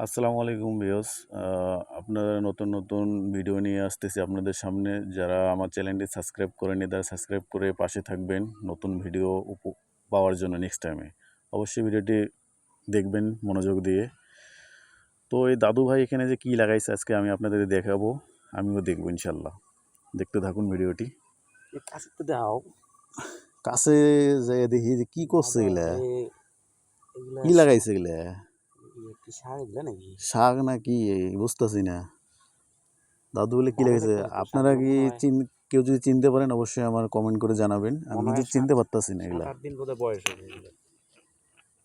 আসসালামু আলাইকুম ভিউয়ার্স। আপনারা নতুন নতুন ভিডিও নিয়ে আসতেছি আপনাদের সামনে। যারা আমার চ্যানেলটি সাবস্ক্রাইব করেনি তারা সাবস্ক্রাইব করে পাশে থাকবেন নতুন ভিডিও পাওয়ার জন্য নেক্সট টাইমে। অবশ্যই ভিডিওটি দেখবেন মনোযোগ দিয়ে। তো এই দাদু ভাই এখানে যে কী লাগাইছে আজকে আমি আপনাদের দেখাবো, আমিও দেখবো ইনশাল্লাহ। দেখতে থাকুন ভিডিওটি। কাছে তো দাও, কাছে যে দেখি যে কী করছে এগুলা, এগুলা কী লাগাইছে এগুলা, কি শাক এগুলা নাকি? শাক না কি বুঝতেছি না। দাদু বলে কী ভালো লেগেছে? দেখতেছে তো, আপনারা শাকগুলো কি মনে হয় কেউ যদি চিনতে পারেন অবশ্যই আমার কমেন্ট করে জানাবেন। আমি মনে কিন্তু হয় চিনতে পারতাছি না এগুলা। 7-8 দিন বোধহয় বয়স হয়েছে এগুলো।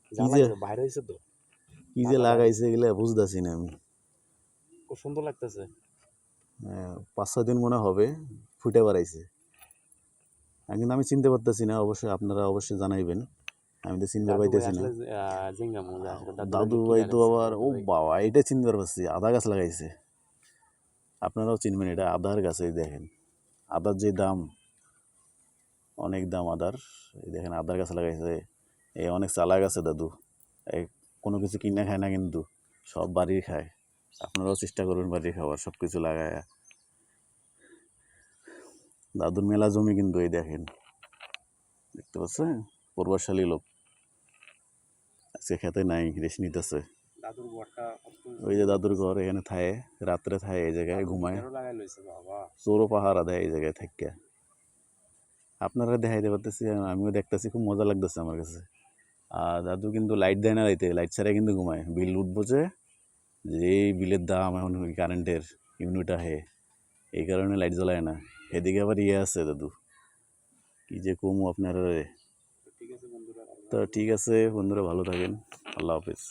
কি যা যে লাগে বাইরে হয়েছে তো, কি যে পাতা বাইরে লাগাইছে হয়েছে। এগুলা বুঝতেছি না আমি। খুব সুন্দর লাগতেছে। 5-6 দিন মনে হবে ফুটে বেড়াইছে, কিন্তু আমি চিনতে পারতাছি না। অবশ্যই আপনারা অবশ্যই জানাইবেন, আমি তো চিনতে দাদু ভাই পাইতেছি না। আসলে জিঙ্গা মজা আসলে দাদু ভাই দাদু কি ভাই তো লাগাইছে আবার দাদু ও ভাই? বাবা, এটা চিনতে পারছি, আদা গাছ লাগাইছে। আপনারাও চিনবেন, এটা আদার গাছ। এই দেখেন আদার যে দাম, অনেক দাম আদার। এই দেখেন আদার গাছ লাগাইছে। এই অনেক চালাক আছে দাদু, এই কোনো কিছু কিনে খায় না, কিন্তু সব বাড়ির খায়। আপনারাও চেষ্টা করবেন বাড়ির খাবার, সব কিছু লাগায়। দাদুর মেলা জমি কিন্তু, এই দেখেন দেখতে পাচ্ছেন, প্রভাবশালী লোক। আজকে খেতে নাই, রেস্ট নিতেছে। দাদুর ঘরটা কত ওই যে সুন্দর দাদুর লাগতেছে। ঘর, এখানে থায়ে, রাত্রে থায়ে এই জায়গায় দাদু ঘুমায়। গিটারও লাগাই লইছে বাবা। চোরও পাহারা দেয় এই জায়গায় থেকে। আপনারা দেখাইতে পারতেছি, আমিও দেখতেছি, খুব মজা লাগতেছে আমার কাছে। আর দাদু কিন্তু লাইট দেয় না রাইতে, লাইট ছাড়াই কিন্তু ঘুমায়। বিল উঠবো যে, এই বিলের দাম এখন কারেন্টের ইউনিট আহে, এই কারণে লাইট জ্বলায় না। এদিকে আবার ইয়ে আছে দাদু, কি যে কমু আপনারা। ঠিক আছে বন্ধুরা, তো ঠিক আছে বন্ধুরা, ভালো থাকেন। আল্লাহ হাফিজ।